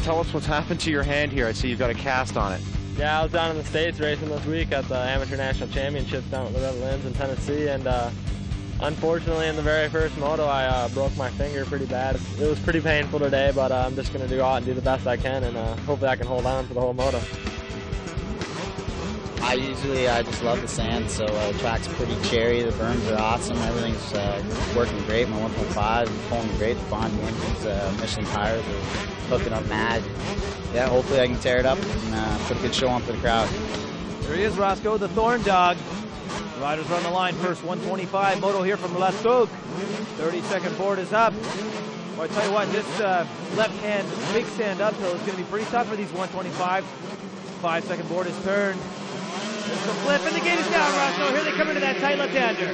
tell us what's happened to your hand here. I see you've got a cast on it. Yeah, I was down in the States racing this week at the Amateur National Championships down at the Lemelin in Tennessee, and unfortunately in the very first moto I broke my finger pretty bad. It was pretty painful today, but I'm just going to go out and do the best I can, and hopefully I can hold on for the whole moto. I just love the sand, so the track's pretty cherry, the berms are awesome, everything's working great. My 1.5 is pulling great, the Bond engines, Michelin tires are hooking up mad. Yeah, hopefully I can tear it up and put a good show on for the crowd. There he is, Roscoe, the Thorne dog. The riders are on the line first, 125 moto here from La Tuque. 30-second board is up. Well, I tell you what, this left-hand big sand uphill is going to be pretty tough for these 125s. 5-second board is turned. There's the flip, and the gate is down, Roscoe. Here they come into that tight left-hander.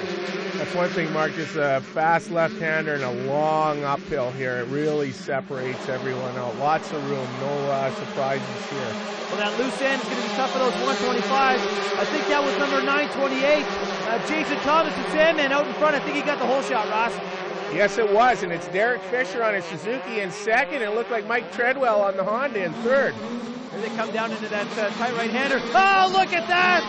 That's one thing, Mark, just a fast left-hander and a long uphill here. It really separates everyone out. Lots of room, no surprises here. Well, that loose end is going to be tough for those 125s. I think that was number 928. Jason Thomas, the Sandman, out in front. I think he got the whole shot, Ross. Yes, it was, and it's Derrick Fisher on his Suzuki in second. It looked like Mike Treadwell on the Honda in third. Here they come down into that tight right-hander. Oh, look at that!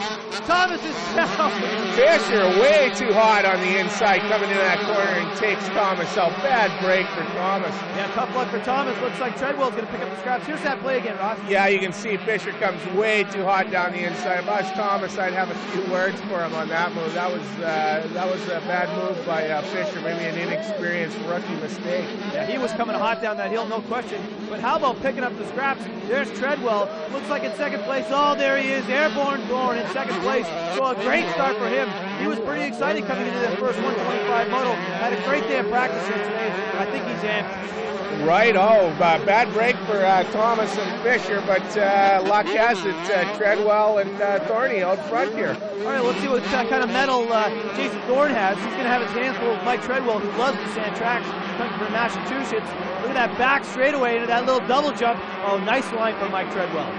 Thomas is down. Fisher way too hot on the inside, coming into that corner and takes Thomas out. Bad break for Thomas. Yeah, tough luck for Thomas. Looks like Treadwell's going to pick up the scraps. Here's that play again, Ross. Yeah, you can see Fisher comes way too hot down the inside. If I was Thomas, I'd have a few words for him on that move. That was a bad move by Fisher, maybe an inexperienced rookie mistake. Yeah, he was coming hot down that hill, no question. But how about picking up the scraps? There's Treadwell. Looks like in second place. Oh, there he is. Airborne Thorne in second place. So a great start for him. He was pretty excited coming into that first 125 moto. Had a great day of practice here today. I think he's amped. Right. Oh, bad break for Thomas and Fisher, but luck has it. Treadwell and Thorne out front here. All right, let's see what kind of medal Jason Thorne has. He's going to have his hands full with Mike Treadwell, who loves the sand tracks, coming from Massachusetts. Look at that back straightaway into that little double jump. Oh, nice line from Mike Treadwell.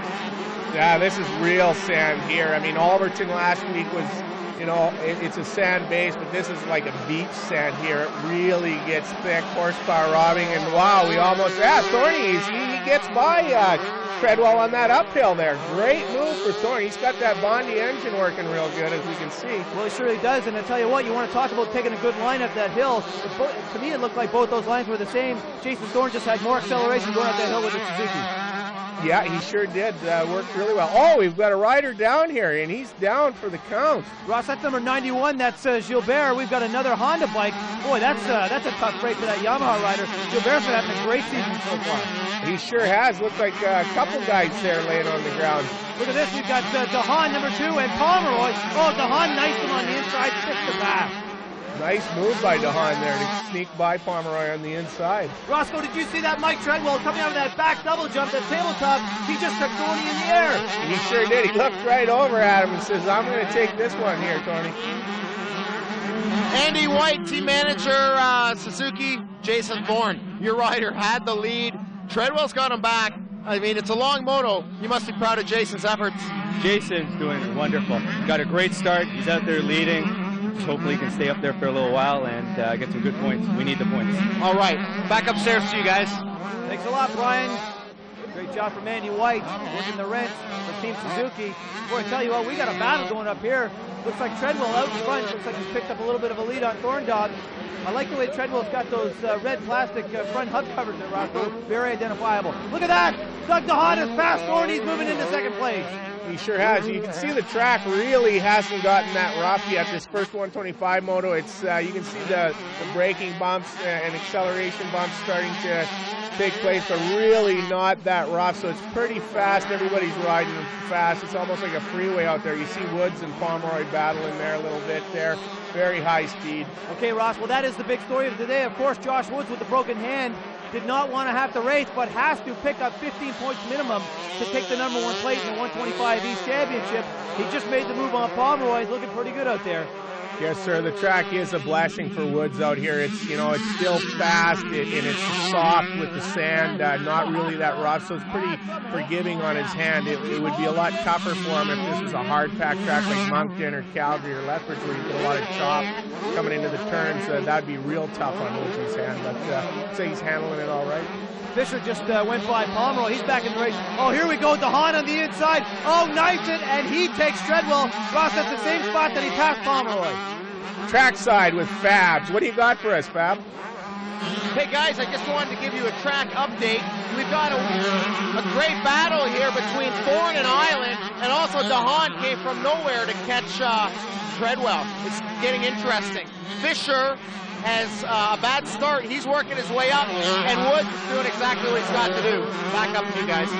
Yeah, this is real sand here. I mean, Alberton last week was, you know, it's a sand base, but this is like a beach sand here. It really gets thick, horsepower robbing, and wow, we almost, Thorne, he gets by Treadwell on that uphill there. Great move for Thorne. He's got that Bondi engine working real good, as we can see. Well, he surely does, and I tell you what, you want to talk about taking a good line up that hill. To me, it looked like both those lines were the same. Jason Thorne just had more acceleration going up that hill with the Suzuki. Yeah, he sure did. Worked really well. Oh, we've got a rider down here, and he's down for the count. Ross, that's number 91. That's Gilbert. We've got another Honda bike. Boy, that's a tough break for that Yamaha rider. Gilbert's been having a great season so far. He sure has. Looked like a couple guys there laying on the ground. Look at this. We've got Dehaan, number 2, and Pomeroy. Oh, Dehaan knifed him on the inside, fixed the pass. Nice move by Dehaan there to sneak by Pomeroy on the inside. Roscoe, did you see that Mike Treadwell coming out of that back double jump, that tabletop? He just took Thorne in the air. He sure did. He looked right over at him and says, I'm going to take this one here, Tony. Andy White, team manager, Suzuki, Jason Thorne. Your rider had the lead. Treadwell's got him back. I mean, it's a long moto. You must be proud of Jason's efforts. Jason's doing wonderful. Got a great start. He's out there leading. Hopefully he can stay up there for a little while and get some good points. We need the points. All right, back upstairs to you guys. Thanks a lot, Brian. Great job from Andy White, working the rent for Team Suzuki. Boy, I tell you what, we got a battle going up here. Looks like Treadwell out in front. Looks like he's picked up a little bit of a lead on Thorne Dog. I like the way Treadwell's got those red plastic front hub covers there, Roscoe. Very identifiable. Look at that! Doug Dehaan is past Thorne. He's moving into second place. He sure has. You can see the track really hasn't gotten that rough yet. This first 125 moto, it's you can see the braking bumps and acceleration bumps starting to take place, but really not that rough. So it's pretty fast. Everybody's riding fast. It's almost like a freeway out there. You see Woods and Pomeroy battling there a little bit there. Very high speed. Okay, Ross. Well, that is the big story of today. Of course, Josh Woods with the broken hand did not want to have to race, but has to pick up 15 points minimum to take the number 1 place in the 125 East Championship. He just made the move on Pomeroy. He's looking pretty good out there. Yes, sir. The track is a blessing for Woods out here. It's, you know, it's still fast and it's soft with the sand, not really that rough, so it's pretty forgiving on his hand. It would be a lot tougher for him if this was a hard-packed track like Moncton or Calgary or Lethbridge where you get a lot of chop coming into the turns. That'd be real tough on Woods' hand, but I'd say he's handling it all right. Fisher just went by Pomeroy. He's back in the race. Oh, here we go. Dehaan on the inside. Oh, knifes it, and he takes Treadwell. Ross at the same spot that he passed Pomeroy. Trackside with Fabs. What do you got for us, Fab? Hey guys, I just wanted to give you a track update. We've got a great battle here between Thorne and Island, and also Dehaan came from nowhere to catch Treadwell. It's getting interesting. Fisher has a bad start. He's working his way up, and Woods is doing exactly what he's got to do. Back up to you guys.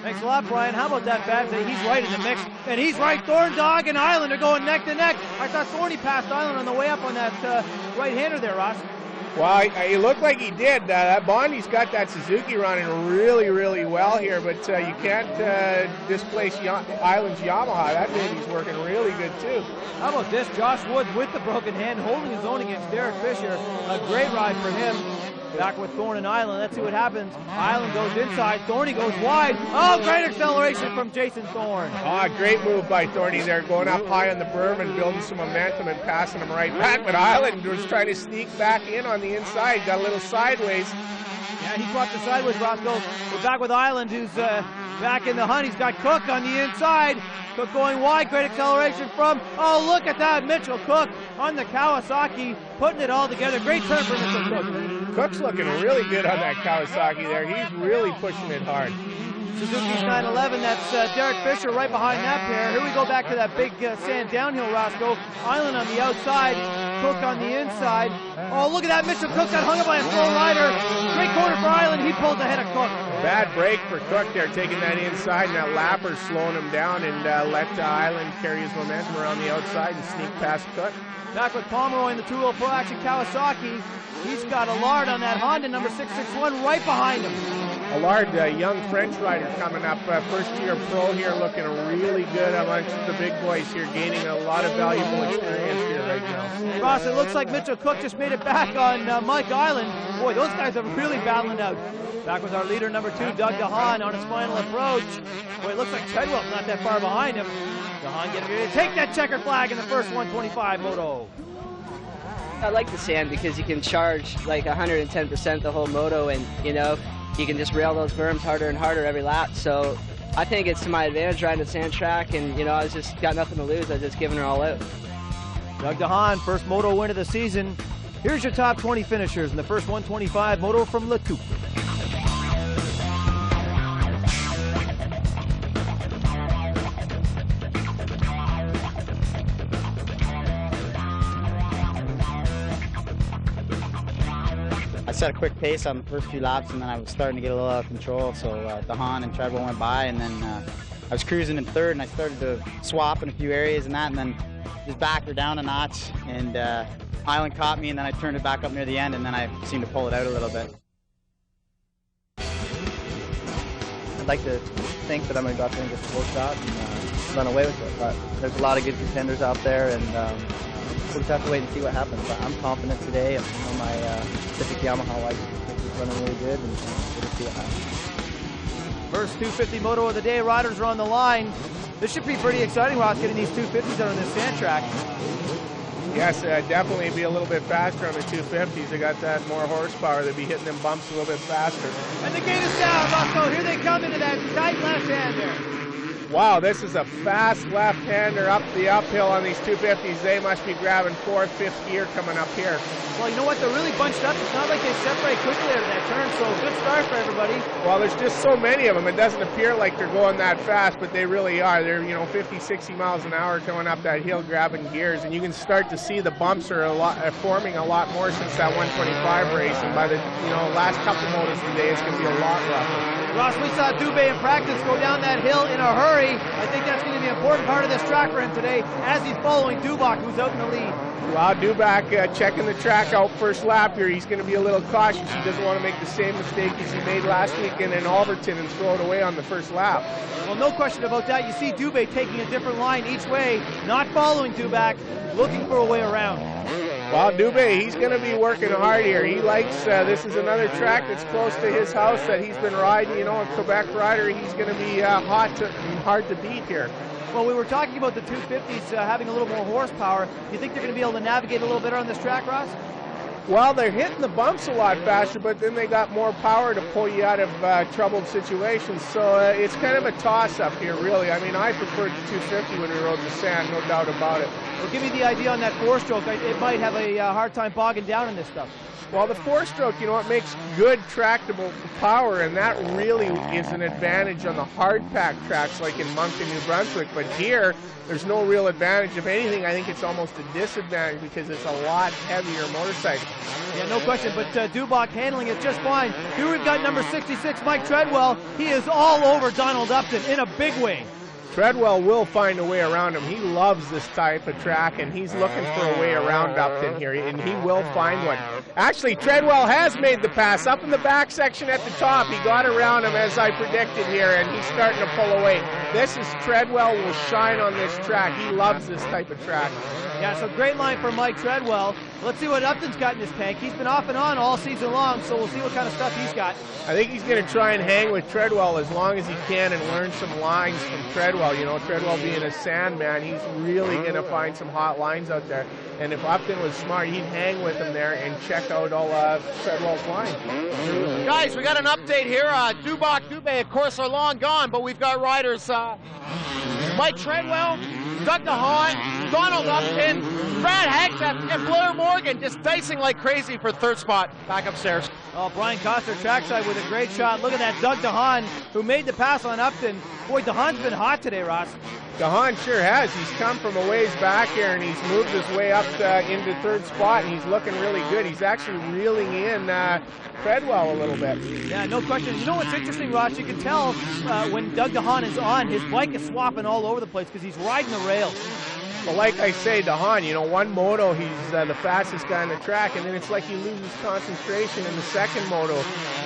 Thanks a lot, Brian. How about that, Babs? He's right in the mix, and he's right. Thorne, Dog, and Island are going neck to neck. I thought Thorne passed Island on the way up on that right-hander there, Ross. Well, he looked like he did. That Bondi's got that Suzuki running really, really well here, but you can't displace Island's Yamaha. That baby's working really good, too. How about this? Josh Woods with the broken hand, holding his own against Derrick Fisher. A great ride for him. Back with Thorne and Island. Let's see what happens. Island goes inside. Thorne goes wide. Oh, great acceleration from Jason Thorne. Ah, great move by Thorne there, going up high on the berm and building some momentum and passing him right back. But Island was trying to sneak back in on the inside. Got a little sideways. Yeah, he caught the sideways, Roscoe. We're back with Island, who's back in the hunt. He's got Cook on the inside. Cook going wide, great acceleration from, oh, look at that, Mitchell Cook on the Kawasaki, putting it all together. Great turn for Mitchell Cook. Cook's looking really good on that Kawasaki there. He's really pushing it hard. Suzuki's 911, that's Derrick Fisher right behind that pair. Here we go back to that big sand downhill, Roscoe. Island on the outside, Cook on the inside. Oh, look at that, Mitchell Cook got hung up by a slow rider. Great corner for Island, he pulled ahead of Cook. Bad break for Cook there, taking that inside, and that lapper's slowing him down, and let Island carry his momentum around the outside and sneak past Cook. Back with Pomeroy in the two-wheel Pro Action Kawasaki. He's got Allard on that Honda number 661 right behind him. Allard, a young French rider coming up, first-year pro here, looking really good amongst the big boys here, gaining a lot of valuable experience here right now. Ross, it looks like Mitchell Cook just made it back on Mike Island. Boy, those guys are really battling out. Back with our leader, number 2, Doug Dehaan, on his final approach. Boy, it looks like Treadwell's not that far behind him. Dehaan getting ready to take that checker flag in the first 125 moto. I like the sand because you can charge like 110% the whole moto, and you know, you can just rail those berms harder and harder every lap. So I think it's to my advantage riding the sand track, and you know, I just got nothing to lose. I was just giving her all out. Doug Dehaan, first moto win of the season. Here's your top 20 finishers in the first 125 moto from Tuque. I set a quick pace on the first few laps, and then I was starting to get a little out of control, so Dehaan and Treadwell went by, and then I was cruising in third, and I started to swap in a few areas and that, and then just backed her down a notch, and Island caught me, and then I turned it back up near the end, and then I seemed to pull it out a little bit. I'd like to think that I'm going to go out there and get the full shot and run away with it, but there's a lot of good contenders out there, and we'll just have to wait and see what happens. But I'm confident today. On my Pacific Yamaha license is running really good, and we'll just see what happens. First 250 moto of the day, riders are on the line. This should be pretty exciting, Ross, getting these 250s out on this sand track. Yes, definitely be a little bit faster on the 250s. They got that more horsepower. They'll be hitting them bumps a little bit faster. And the gate is down, Roscoe. Here they come into that tight left hand there. Wow, this is a fast left-hander up the uphill on these 250s. They must be grabbing 4th, 5th gear coming up here. Well, you know what? They're really bunched up. It's not like they separate quickly out of that turn, so good start for everybody. Well, there's just so many of them. It doesn't appear like they're going that fast, but they really are. They're, you know, 50, 60 miles an hour coming up that hill, grabbing gears, and you can start to see the bumps are forming a lot more since that 125 race, and by the last couple motos today, it's going to be a lot rougher. Ross, we saw Dube in practice go down that hill in a hurry. I think that's going to be an important part of this track for him today, as he's following Dubak, who's out in the lead. Well, Dubak checking the track out first lap here. He's going to be a little cautious. He doesn't want to make the same mistake as he made last weekend in Alberton and throw it away on the first lap. Well, no question about that. You see Dube taking a different line each way, not following Dubak, looking for a way around. Well, Dube, he's going to be working hard here. He likes, this is another track that's close to his house that he's been riding, you know, a Quebec rider. He's going to be hard to beat here. Well, we were talking about the 250s having a little more horsepower. Do you think they're going to be able to navigate a little better on this track, Ross? Well, they're hitting the bumps a lot faster, but then they got more power to pull you out of troubled situations. So it's kind of a toss-up here, really. I mean, I preferred the 250 when we rode the sand, no doubt about it. Well, give me the idea on that four-stroke. It might have a hard time bogging down in this stuff. Well, the four-stroke, you know, it makes good tractable power, and that really is an advantage on the hard-pack tracks like in Moncton, New Brunswick. But here, there's no real advantage. If anything, I think it's almost a disadvantage because it's a lot heavier motorcycle. Yeah, no question, but Dubach handling it just fine. Here we've got number 66, Mike Treadwell. He is all over Donald Upton in a big way. Treadwell will find a way around him. He loves this type of track, and he's looking for a way around Upton here, and he will find one. Actually, Treadwell has made the pass. Up in the back section at the top, he got around him as I predicted here, and he's starting to pull away. This is Treadwell will shine on this track. He loves this type of track. Yeah, so great line for Mike Treadwell. Let's see what Upton's got in his tank. He's been off and on all season long, so we'll see what kind of stuff he's got. I think he's going to try and hang with Treadwell as long as he can and learn some lines from Treadwell. You know, Treadwell being a sand man, he's really going to find some hot lines out there. And if Upton was smart, he'd hang with him there and check out all Treadwell's lines. Guys, we got an update here. Dubach, Dube, of course, are long gone, but we've got riders Mike Treadwell, Doug Dehaan, Donald Upton, Brad Hagseth, and Blair Morgan just dicing like crazy for third spot back upstairs. Oh, Brian Coster trackside with a great shot. Look at that Doug Dehaan, who made the pass on Upton. Boy, Dehaan's been hot today, Ross. Dehaan sure has. He's come from a ways back here, and he's moved his way up into third spot, and he's looking really good. He's actually reeling in Treadwell a little bit. Yeah, no question. You know what's interesting, Ross? You can tell when Doug Dehaan is on, his bike is swapping all over the place because he's riding the rails. Well, like I say, Dehaan, you know, one moto, he's the fastest guy on the track, and then it's like he loses concentration in the second moto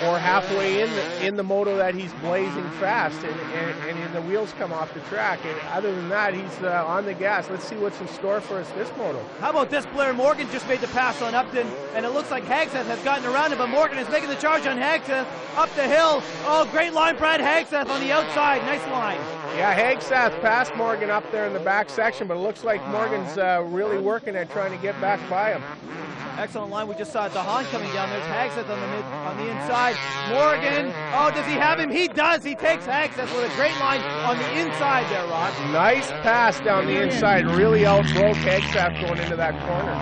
or halfway in the moto that he's blazing fast, and the wheels come off the track. And other than that, he's on the gas. Let's see what's in store for us this moto. How about this? Blair Morgan just made the pass on Upton, and it looks like Hagseth has gotten around him, but Morgan is making the charge on Hagseth up the hill. Oh, great line, Brad Hagseth on the outside. Nice line. Yeah, Hagseth passed Morgan up there in the back section, but it looks like Morgan's really working at trying to get back by him. Excellent line. We just saw Dehaan coming down. There's Hagseth on the inside. Morgan, oh, does he have him? He does. He takes Hagseth with a great line on the inside there, Rod. Nice pass down the inside. Really outbroke Hagseth going into that corner.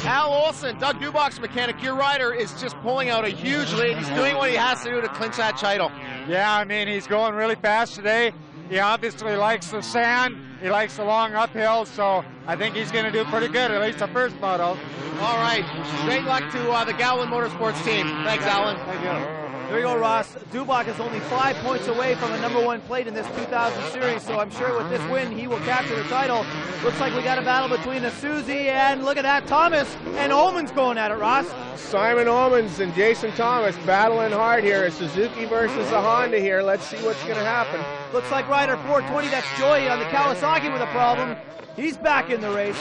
Al Olsen, Doug Dubach's mechanic, your rider is just pulling out a huge lead. He's doing what he has to do to clinch that title. Yeah, I mean, he's going really fast today. He obviously likes the sand. He likes the long uphills, so I think he's going to do pretty good, at least the first moto. All right. Great luck to the Gowan Motorsports team. Thanks, Alan. Thank you. There you go, Ross. Dubach is only 5 points away from a #1 plate in this 2000 series, so I'm sure with this win, he will capture the title. Looks like we got a battle between a Susie and, look at that, Thomas and Homans going at it, Ross. Simon Homans and Jason Thomas battling hard here. A Suzuki versus a Honda here. Let's see what's going to happen. Looks like rider 420, that's Joey on the Kawasaki with a problem. He's back in the race.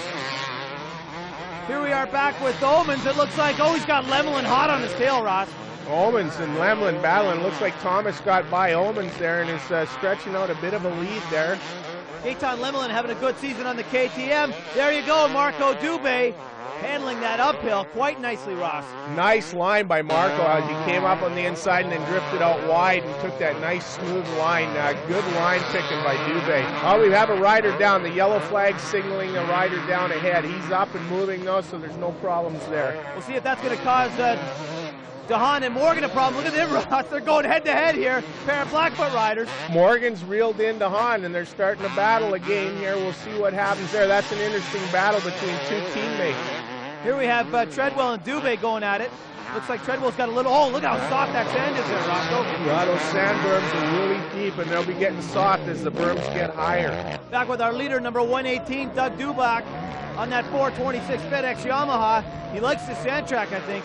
Here we are back with Homans. It looks like, oh, he's got Lemelin hot on his tail, Ross. Homans and Lemelin battling. Looks like Thomas got by Homans there and is stretching out a bit of a lead there. Gaetan Lemelin having a good season on the KTM. There you go, Marco Dube handling that uphill quite nicely, Ross. Nice line by Marco as he came up on the inside and then drifted out wide and took that nice smooth line. Good line picking by Dube. Oh, we have a rider down. The yellow flag signaling a rider down ahead. He's up and moving though, so there's no problems there. We'll see if that's going to cause Dehaan and Morgan a problem. Look at them, Ross. They're going head-to-head here. Pair of Blackfoot riders. Morgan's reeled in Dehaan, and they're starting to battle again here. We'll see what happens there. That's an interesting battle between two teammates. Here we have Treadwell and Dube going at it. Looks like Treadwell's got a little, oh, look how soft that sand is there, Rocco. Yeah, those sand berms are really deep, and they'll be getting soft as the berms get higher. Back with our leader, number 118, Doug Dubach, on that 426 FedEx Yamaha. He likes the sand track, I think.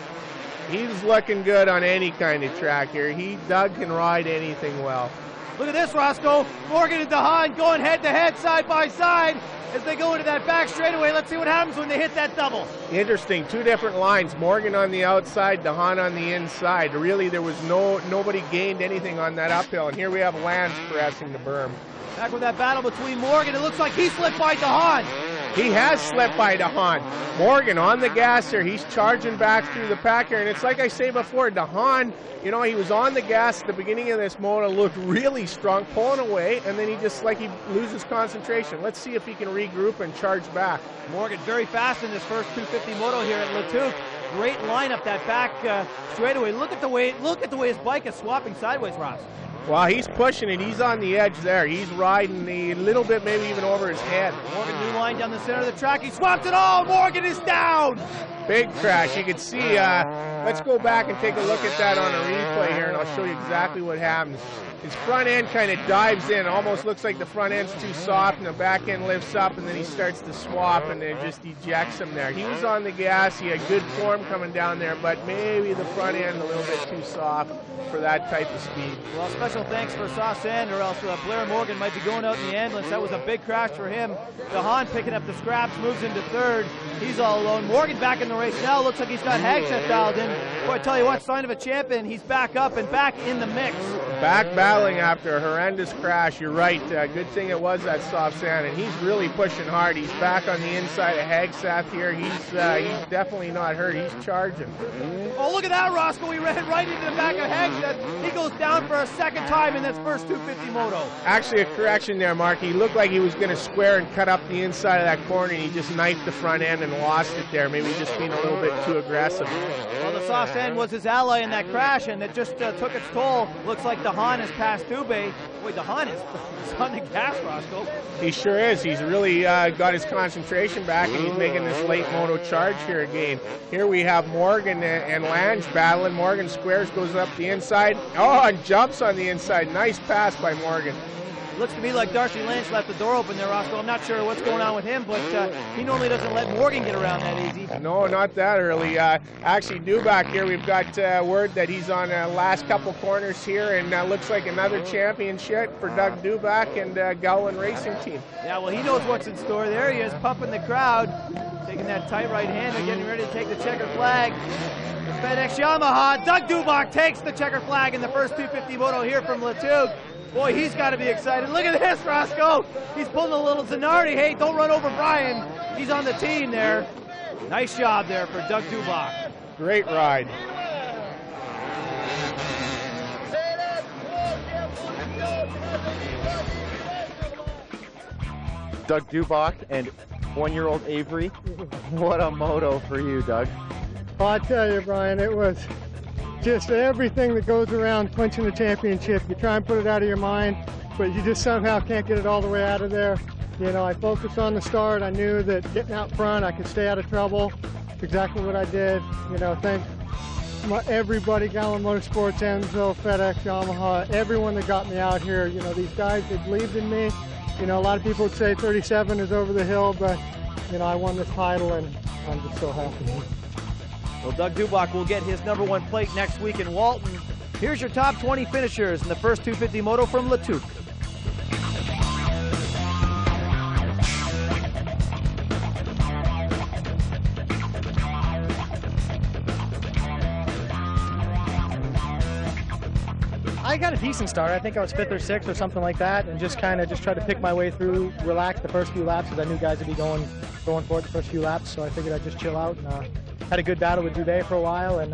He's looking good on any kind of track here. Doug can ride anything well. Look at this, Roscoe. Morgan and Dehaan going head-to-head, side-by-side as they go into that back straightaway. Let's see what happens when they hit that double. Interesting. Two different lines. Morgan on the outside, Dehaan on the inside. Really, there was nobody gained anything on that uphill. And here we have Lance pressing the berm. Back with that battle between Morgan. It looks like he slipped by Dehaan. He has slipped by Dehaan. Morgan on the gas here. He's charging back through the pack here. And it's like I say before, Dehaan, you know, he was on the gas at the beginning of this moto, looked really strong, pulling away, and then he just, like, he loses concentration. Let's see if he can regroup and charge back. Morgan very fast in this first 250 moto here at Tuque. Great lineup, that back straightaway. Look at the way his bike is swapping sideways, Ross. Well, he's pushing it. He's on the edge there. He's riding a little bit, maybe even over his head. Morgan, new line down the center of the track. He swaps it all. Morgan is down. Big crash. You can see, let's go back and take a look at that on a replay here, and I'll show you exactly what happens. His front end kind of dives in. Almost looks like the front end's too soft, and the back end lifts up, and then he starts to swap, and it just ejects him there. He was on the gas. He had good form coming down there, but maybe the front end a little bit too soft for that type of speed. Well, special thanks for soft sand, or else Blair Morgan might be going out in the ambulance. That was a big crash for him. Dehaan picking up the scraps, moves into third. He's all alone. Morgan back in the race now. Looks like he's got Hagseth dialed in. Boy, I tell you what, sign of a champion. He's back up and back in the mix. Back battling after a horrendous crash. You're right. Good thing it was that soft sand, and he's really pushing hard. He's back on the inside of Hagseth here. He's definitely not hurt. He's charging. Oh, look at that, Roscoe. He ran right into the back of Hagseth. He goes down for a second time in this first 250 moto. Actually, a correction there, Mark. He looked like he was going to square and cut up the inside of that corner, and he just knifed the front end and lost it there. Maybe just being a little bit too aggressive. Well, the soft sand was his ally in that crash, and it just took its toll. Looks like Dehaan has passed Dube. Wait, Dehaan is on the gas, Roscoe. He sure is. He's really got his concentration back, and he's making this late moto charge here again. Here we have Morgan and Lange battling. Morgan squares, goes up the inside. Oh, and jumps on the inside. Nice pass by Morgan. Looks to me like Darcy Lange left the door open there, Roscoe. I'm not sure what's going on with him, but he normally doesn't let Morgan get around that easy. No, not that early. Actually, Dube here, we've got word that he's on the last couple corners here, and looks like another championship for Doug Dube and Gowan Racing Team. Yeah, well, he knows what's in store. There he is, pumping the crowd, taking that tight right hander, getting ready to take the checkered flag. The FedEx Yamaha, Doug Dube takes the checkered flag in the first 250 moto here from Tuque. Boy, he's got to be excited. Look at this, Roscoe. He's pulling a little Zanardi. Hey, don't run over Brian. He's on the team there. Nice job there for Doug Dube. Great ride. Doug Dube and 1-year-old Avery. What a moto for you, Doug. Well, I tell you, Brian, it was just everything that goes around clinching the championship. You try and put it out of your mind, but you just somehow can't get it all the way out of there. You know, I focused on the start. I knew that getting out front, I could stay out of trouble. That's exactly what I did. You know, thank everybody, Gowan Motorsports, Enzo, FedEx, Yamaha, everyone that got me out here. You know, these guys, they believed in me. You know, a lot of people would say 37 is over the hill, but, you know, I won this title, and I'm just so happy. Well, Doug Dube will get his #1 plate next week in Walton. Here's your top 20 finishers in the first 250 moto from Tuque. I got a decent start. I think I was 5th or 6th or something like that, and just tried to pick my way through, relax the first few laps, because I knew guys would be going for it the first few laps, so I figured I'd just chill out, and had a good battle with Dube for a while, and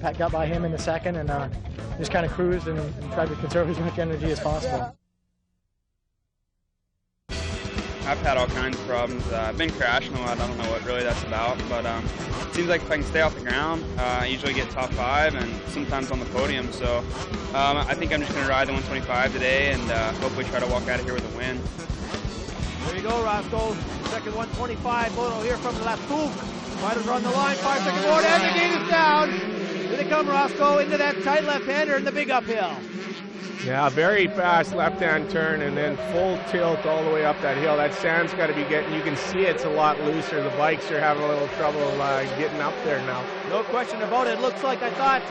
Pat got by him in the second, and just kind of cruised and tried to conserve as much energy as possible. I've had all kinds of problems. I've been crashing a lot. I don't know what really that's about, but it seems like if I can stay off the ground, I usually get top 5 and sometimes on the podium. So I think I'm just going to ride the 125 today and hopefully try to walk out of here with a win. There you go, Roscoe. Second 125 moto here from Tuque. Riders are on the line, 5-second board, and the gate is down. Here they come, Roscoe, into that tight left-hander in the big uphill. Yeah, very fast left-hand turn and then full tilt all the way up that hill. That sand's got to be getting, you can see it's a lot looser. The bikes are having a little trouble getting up there now. No question about it. Looks like I thought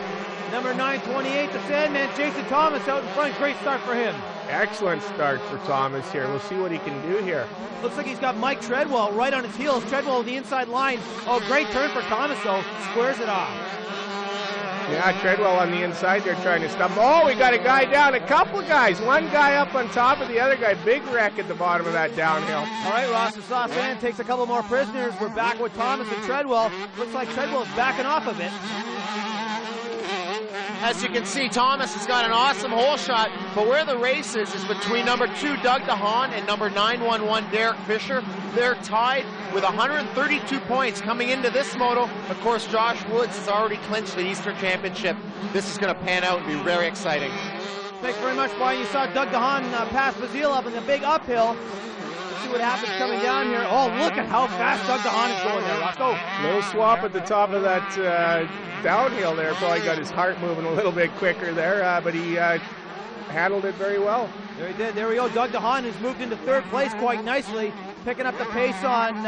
number 928, the Sandman, Jason Thomas out in front. Great start for him. Excellent start for Thomas here. We'll see what he can do here. Looks like he's got Mike Treadwell right on his heels. Treadwell on the inside line. Oh, great turn for Thomas, though. Squares it off. Yeah, Treadwell on the inside there trying to stop. Oh, we got a guy down, a couple guys. One guy up on top of the other guy. Big wreck at the bottom of that downhill. All right, Ross, the soft sand takes a couple more prisoners. We're back with Thomas and Treadwell. Looks like Treadwell's backing off a bit. As you can see, Thomas has got an awesome hole shot, but where the race is between number 2, Doug Dehaan, and number 911, Derrick Fisher. They're tied with 132 points coming into this moto. Of course, Josh Woods has already clinched the Eastern Championship. This is going to pan out and be very exciting. Thanks very much, Brian. You saw Doug Dehaan pass Belzile up in the big uphill. Let's see what happens coming down here. Oh, look at how fast Doug Dehaan is going there, Roscoe. Little swap at the top of that downhill there. Probably got his heart moving a little bit quicker there, but he handled it very well. There he did. There we go. Doug Dehaan has moved into 3rd place quite nicely, picking up the pace on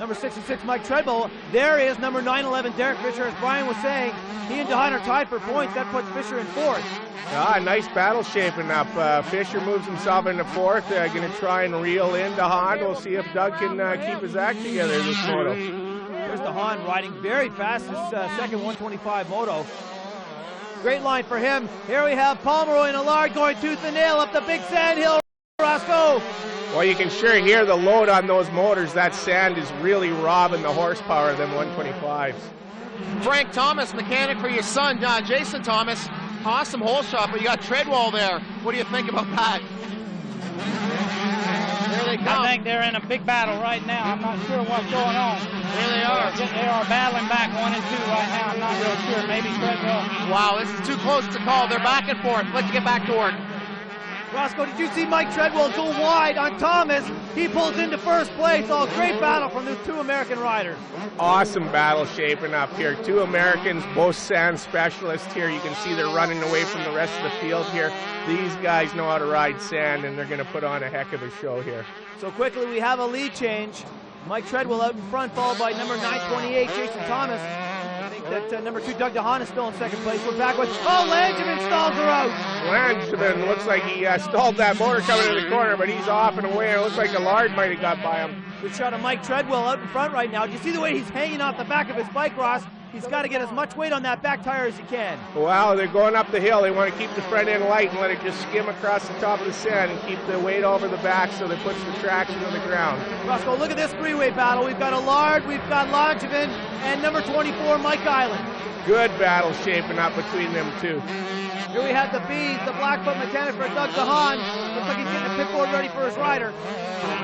number 66, Mike Treadwell. There is number 911, Derrick Fisher. As Brian was saying, he and Dehaan are tied for points. That puts Fisher in 4th. Ah, nice battle shaping up. Fisher moves himself into 4th. Going to try and reel in Dehaan. We'll see if Doug can keep his act together this moto. There's Dehaan riding very fast this second 125 moto. Great line for him. Here we have Pomeroy and Allard going tooth and nail up the big sand hill. Roscoe. Well, you can sure hear the load on those motors. That sand is really robbing the horsepower of them 125s. Frank Thomas, mechanic for your son, Jason Thomas. Awesome hole shot, but you got Treadwell there. What do you think about that? There they come. I think they're in a big battle right now. I'm not sure what's going on. There they are. They are battling back 1 and 2 right now. I'm not real sure. Maybe Treadwell. Wow, this is too close to call. They're back and forth. Let's get back to work. Roscoe, did you see Mike Treadwell go wide on Thomas? He pulls into 1st place. Oh, great battle from the 2 American riders. Awesome battle shaping up here. 2 Americans, both sand specialists here. You can see they're running away from the rest of the field here. These guys know how to ride sand, and they're going to put on a heck of a show here. So quickly, we have a lead change. Mike Treadwell out in front, followed by number 928, Jason Thomas. I think that number 2, Doug Dehaan, is still in 2nd place. We're back with, oh, Langevin stalls her out. Langevin looks like he stalled that motor coming to the corner, but he's off and away. It looks like Allard might have got by him. Good shot of Mike Treadwell out in front right now. Do you see the way he's hanging off the back of his bike, Ross? He's got to get as much weight on that back tire as he can. Wow, they're going up the hill. They want to keep the front end light and let it just skim across the top of the sand and keep the weight over the back so that it puts the traction on the ground. Roscoe, look at this three-way battle. We've got Allard, we've got Langevin, and number 24, Mike Island. Good battle shaping up between them 2. Here we have the Bees, the Blackfoot mechanic for Doug Dehaan. Looks like he's getting the pit board ready for his rider.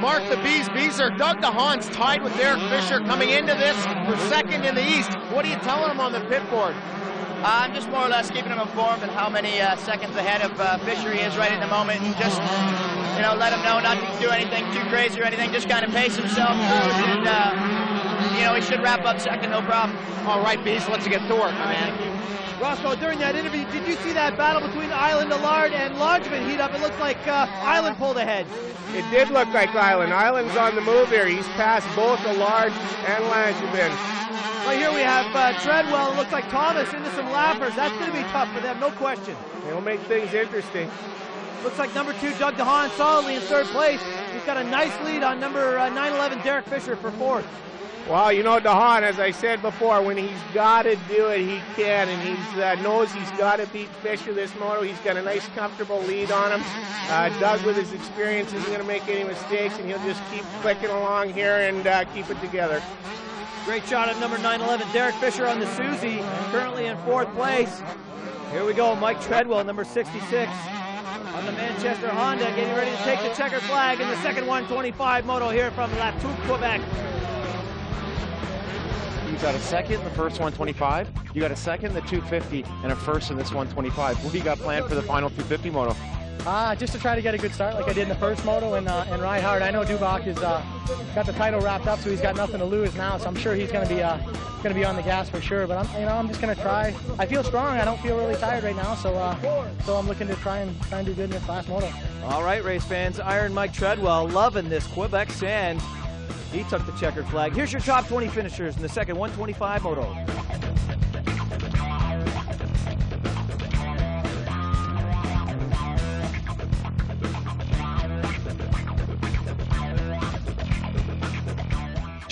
Mark the Bees. Bees are Doug Dehaan's tied with Derrick Fisher coming into this for 2nd in the East. What are you telling him on the pit board? I'm just more or less keeping him informed of how many seconds ahead of Fisher he is right at the moment, and just, you know, let him know not to do anything too crazy or anything, just kind of pace himself and, you know, he should wrap up 2nd, no problem. All right, Bees, let's get to work, man. Roscoe, during that interview, did you see that battle between Island, Allard, and Langevin heat up? It looked like Island pulled ahead. It did look like Island. Island's on the move here. He's passed both Allard and Langevin. Right here we have Treadwell. It looks like Thomas into some lappers. That's going to be tough for them, no question. It'll make things interesting. Looks like number 2, Doug Dehaan, solidly in 3rd place. He's got a nice lead on number 911, Derrick Fisher, for 4th. Well, you know, Dehaan, as I said before, when he's got to do it, he can, and he knows he's got to beat Fisher this moto. He's got a nice, comfortable lead on him. Doug, with his experience, isn't going to make any mistakes, and he'll just keep clicking along here and keep it together. Great shot of number 911, Derrick Fisher on the Susie, currently in 4th place. Here we go, Mike Treadwell, number 66, on the Manchester Honda, getting ready to take the checker flag in the second 125 moto here from La Tuque, Quebec. You got a 2nd in the first 125. You got a 2nd in the 250 and a 1st in this 125. What do you got planned for the final 250 moto? Just to try to get a good start like I did in the first moto and ride hard. I know Dube has got the title wrapped up, so he's got nothing to lose now. So I'm sure he's going to be on the gas for sure. But I'm just going to try. I feel strong. I don't feel really tired right now. So I'm looking to try and do good in this last moto. All right, race fans. Iron Mike Treadwell loving this Quebec sand. He took the checkered flag. Here's your top 20 finishers in the second 125 moto.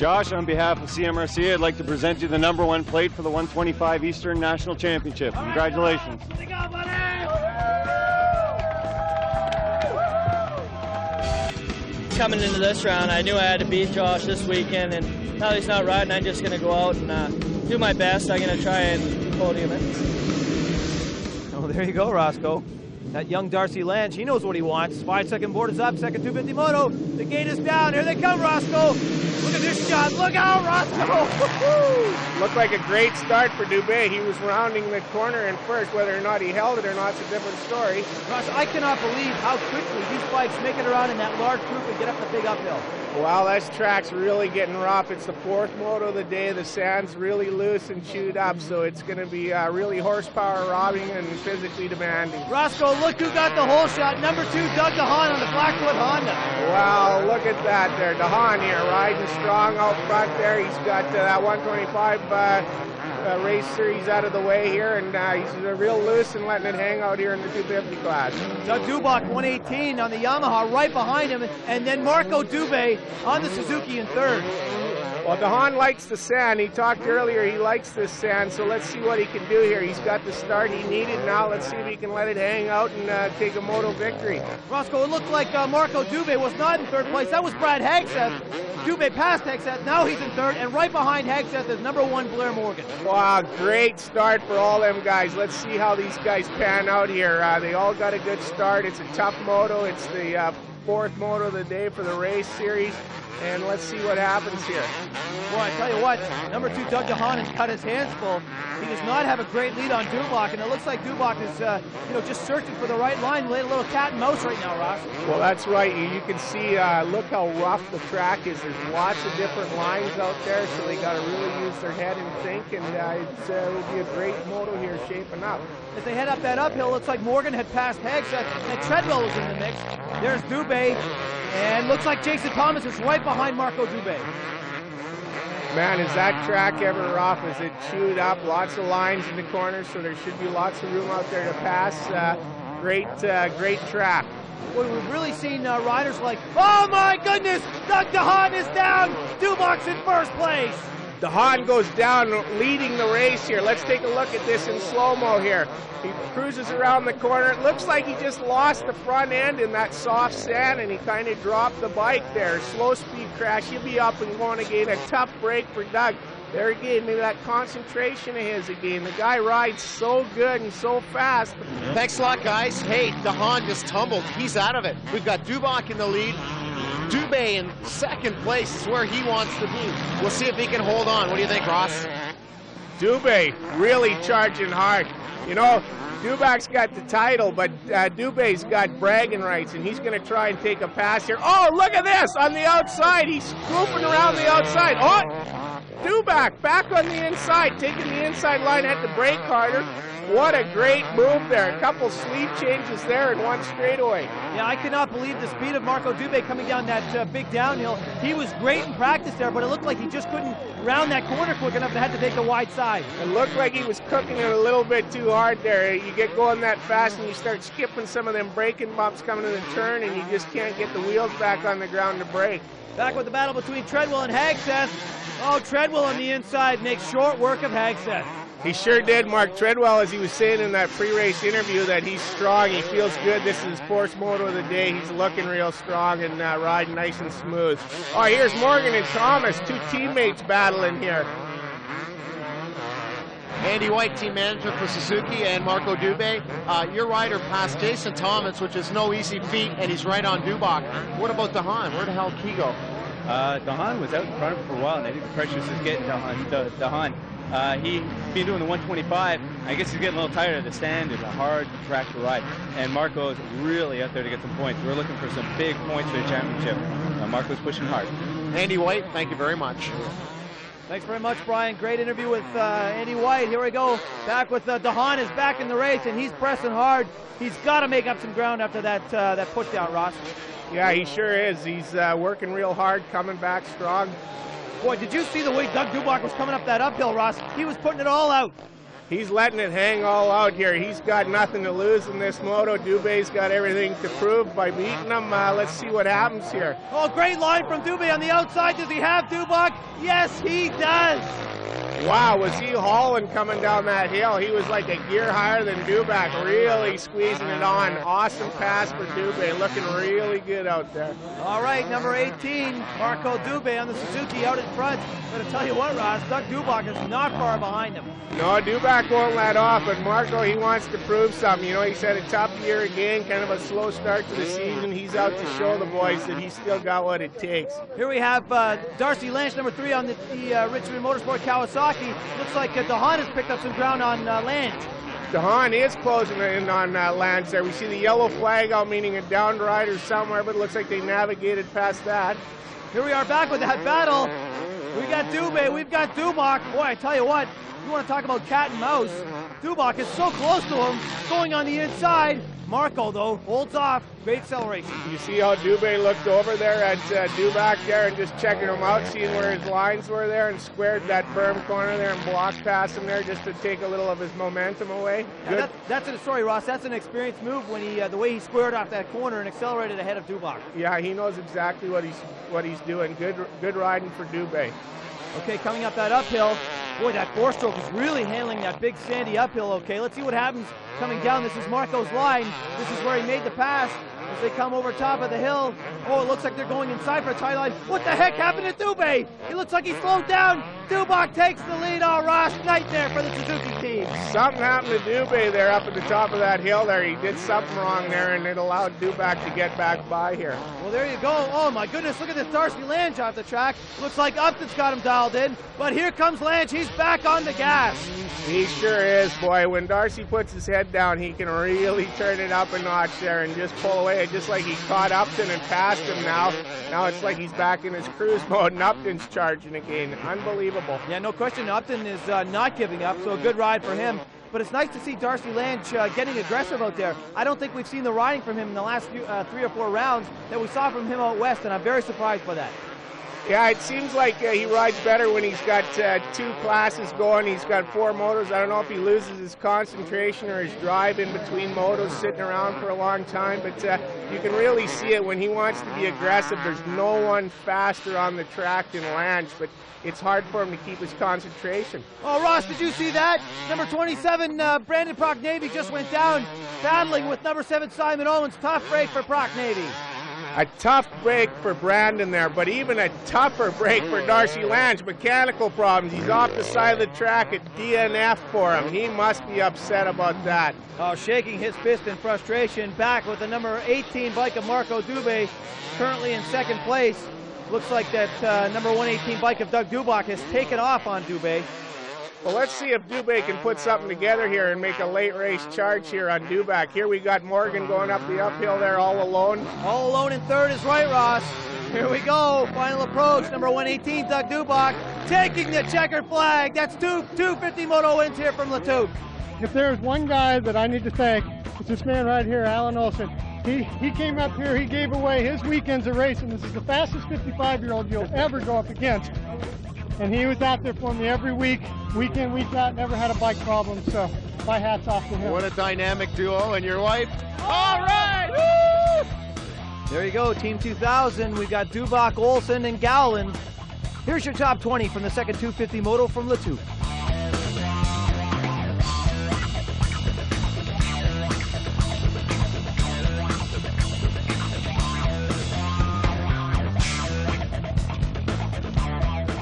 Josh, on behalf of CMRC, I'd like to present you the #1 plate for the 125 Eastern National Championship. Congratulations. Coming into this round, I knew I had to beat Josh this weekend, and now he's not riding, I'm just going to go out and do my best. I'm going to try and podium it. Oh, there you go, Roscoe. That young Darcy Lange, he knows what he wants. 5-second board is up, second 250 moto. The gate is down. Here they come, Roscoe. Look at this shot. Look out, Roscoe. Looked like a great start for Dube. He was rounding the corner in first. Whether or not he held it or not, it's a different story. Ross, I cannot believe how quickly these bikes make it around in that large group and get up the big uphill. Well, this track's really getting rough. It's the 4th moto of the day. The sand's really loose and chewed up, so it's going to be really horsepower robbing and physically demanding. Roscoe, look who got the hole shot. #2, Doug Dehaan on the Blackfoot Honda. Wow, look at that there. Dehaan here riding strong out front there. He's got that 125 race series out of the way here, and he's real loose and letting it hang out here in the 250 class. Doug Dubach, 118 on the Yamaha, right behind him, and then Marco Dube on the Suzuki in 3rd. Well, Dehaan likes the sand. He talked earlier, he likes this sand, so let's see what he can do here. He's got the start he needed. Now let's see if he can let it hang out and take a moto victory. Roscoe, it looked like Marco Dube was not in 3rd place. That was Brad Hagseth. Dube passed Hagseth. Now he's in 3rd, and right behind Hagseth is #1 Blair Morgan. Wow, great start for all them guys. Let's see how these guys pan out here. They all got a good start. It's a tough moto. It's the 4th moto of the day for the race series, and let's see what happens here. Well, I tell you what, #2 Doug Dehaan has cut his hands full. He does not have a great lead on Dubach, and it looks like Dubach is just searching for the right line. Playing a little cat and mouse right now, Ross. Well, that's right. You can see, look how rough the track is. There's lots of different lines out there, so they got to really use their head and think, and it'll be a great moto here shaping up. As they head up that uphill, looks like Morgan had passed Hagseth, and Treadwell was in the mix. There's Dube, and looks like Jason Thomas is right behind Marco Dube. Man, is that track ever rough? Is it chewed up? Lots of lines in the corners, so there should be lots of room out there to pass. Great track. Well, we've really seen riders like, oh my goodness, Doug Dehaan is down. Dubach's in 1st place. Dehaan goes down, leading the race here. Let's take a look at this in slow-mo here. He cruises around the corner. It looks like he just lost the front end in that soft sand, and he kind of dropped the bike there. Slow speed crash. He'll be up and going again. A tough break for Doug. There again, maybe that concentration of his again. The guy rides so good and so fast. Thanks a lot, guys. Hey, Dehaan just tumbled. He's out of it. We've got Dubach in the lead. Dube in 2nd place is where he wants to be. We'll see if he can hold on. What do you think, Ross? Dube really charging hard. You know, Dubach's got the title, but Dube's got bragging rights, and he's going to try and take a pass here. Oh, look at this on the outside. He's swooping around the outside. Oh, Dubach back on the inside, taking the inside line, had to brake harder. What a great move there. A couple sleeve changes there and one straightaway. Yeah, I cannot believe the speed of Marco Dube coming down that big downhill. He was great in practice there, but it looked like he just couldn't round that corner quick enough and had to take the wide side. It looked like he was cooking it a little bit too hard there. You get going that fast and you start skipping some of them braking bumps coming to the turn, and you just can't get the wheels back on the ground to brake. Back with the battle between Treadwell and Hagseth. Oh, Treadwell on the inside makes short work of Hagseth. He sure did, Mark. Treadwell, as he was saying in that pre-race interview, that he's strong, he feels good. This is his 4th moto of the day. He's looking real strong and riding nice and smooth. Oh, here's Morgan and Thomas, 2 teammates battling here. Andy White, team manager for Suzuki, and Marco Dube. Your rider passed Jason Thomas, which is no easy feat, and he's right on Dubach. What about Dehaan? Where the hell did he go? Dehaan was out in front of him for a while, and I think the pressure was just getting Dehaan. He's been doing the 125. I guess he's getting a little tired of the stand. It's a hard track to ride. And Marco is really out there to get some points. We're looking for some big points for the championship. Marco's pushing hard. Andy White, thank you very much. Thanks very much, Brian. Great interview with Andy White. Here we go. Back with Dehaan is back in the race, and he's pressing hard. He's got to make up some ground after that push down, Ross. Yeah, he sure is. He's working real hard, coming back strong. Boy, did you see the way Doug Dubach was coming up that uphill, Ross? He was putting it all out. He's letting it hang all out here. He's got nothing to lose in this moto. Dube's got everything to prove by beating him. Let's see what happens here. Oh, great line from Dube on the outside. Does he have Dubak? Yes, he does. Wow, was he hauling coming down that hill? He was like a gear higher than Dubak, really squeezing it on. Awesome pass for Dube, looking really good out there. All right, number 18, Marco Dube on the Suzuki out in front. But I tell you what, Ross, Doug Dubak is not far behind him. No, Dubak won't let off, but Marco, he wants to prove something. You know, he's had a tough year again, kind of a slow start to the season. He's out to show the boys that he's still got what it takes. Here we have Darcy Lange, number 3 on the Richmond Motorsport Kawasaki. Looks like Dehaan has picked up some ground on Lange. Dehaan is closing in on Lange there. We see the yellow flag out, meaning a downed rider somewhere, but it looks like they navigated past that. Here we are back with that battle. We got Dube, we've got Dubak. Boy, I tell you what, you want to talk about cat and mouse. Dubak is so close to him, going on the inside. Marco, though, holds off. Great acceleration. You see how Dube looked over there at Dubak there and just checking him out, seeing where his lines were there, and squared that berm corner there and blocked past him there just to take a little of his momentum away. Good. That's an sorry, Ross. That's an experienced move when he the way he squared off that corner and accelerated ahead of Dubak. Yeah, he knows exactly what he's doing. Good riding for Dube. Okay, coming up that uphill. Boy, that 4-stroke is really handling that big sandy uphill. Okay, let's see what happens coming down. This is Marco's line. This is where he made the pass as they come over top of the hill. Oh, it looks like they're going inside for a tie line. What the heck happened to Dube? It looks like he slowed down. Dubak takes the lead. Oh, Ross, nightmare for the Suzuki team. Something happened to Dube there up at the top of that hill there. He did something wrong there, and it allowed Dubak to get back by here. Well, there you go. Oh, my goodness, look at this Darcy Lange off the track. Looks like Upton's got him dialed in, but here comes Lange. He's back on the gas. He sure is, boy. When Darcy puts his head down, he can really turn it up a notch there and just pull away. Just like he caught Upton and passed him now. Now it's like he's back in his cruise mode, and Upton's charging again. Unbelievable. Yeah, no question. Upton is not giving up, so a good ride for him. But it's nice to see Darcy Lange getting aggressive out there. I don't think we've seen the riding from him in the last 3 or 4 rounds that we saw from him out west, and I'm very surprised by that. Yeah, it seems like he rides better when he's got 2 classes going. He's got 4 motors. I don't know if he loses his concentration or his drive in between motos, sitting around for a long time, but you can really see it when he wants to be aggressive. There's no one faster on the track than Lange, but it's hard for him to keep his concentration. Oh, Ross, did you see that? Number 27, Brandon Proc Navy just went down, battling with number 7, Simon Owens. Tough break for Proc Navy. A tough break for Brandon there, but even a tougher break for Darcy Lange. Mechanical problems. He's off the side of the track at DNF for him. He must be upset about that. Oh, shaking his fist in frustration. Back with the number 18 bike of Marco Dube, currently in 2nd place. Looks like that number 118 bike of Doug Dubak has taken off on Dube. Well, let's see if Dube can put something together here and make a late race charge here on Dubak. Here we got Morgan going up the uphill there all alone. All alone in 3rd is right, Ross. Here we go, final approach, number 118, Doug Dubak, taking the checkered flag. That's 250 moto wins here from Tuque. If there's one guy that I need to thank, it's this man right here, Alan Olson. He came up here, he gave away his weekends of racing. This is the fastest 55-year-old you'll ever go up against. And he was out there for me every week in, week out, never had a bike problem, so my hat's off to him. What a dynamic duo, and your wife. All right! Woo! There you go, Team 2000. We've got Dubak, Olson, and Gowland. Here's your top 20 from the second 250 moto from Tuque.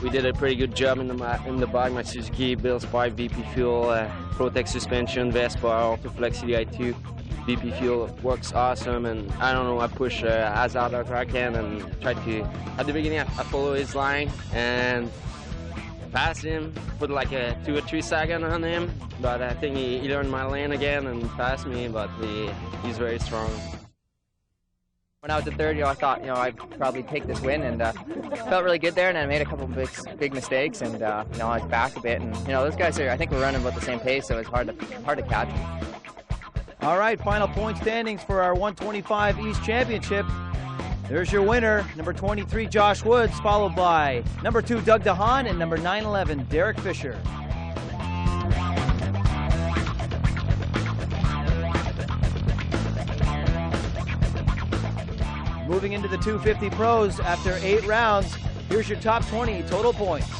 We did a pretty good job in the bike. My Suzuki Bills 5 VP fuel, Protect suspension, Vespa, Autoflex CDI2. VP fuel works awesome, and I don't know, I push as hard as I can and try to, at the beginning I follow his line and pass him, put like a 2 or 3 seconds on him, but I think he learned my lane again and passed me, but he's very strong. When I was in 3rd, I thought, I'd probably take this win, and felt really good there, and I made a couple of big mistakes, and I was back a bit, and those guys are, I think we're running about the same pace, so it's hard to catch them. All right, final point standings for our 125 East Championship. There's your winner, number 23, Josh Woods, followed by number 2, Doug Dehaan, and number 911, Derrick Fisher. Moving into the 250 pros after 8 rounds, here's your top 20 total points.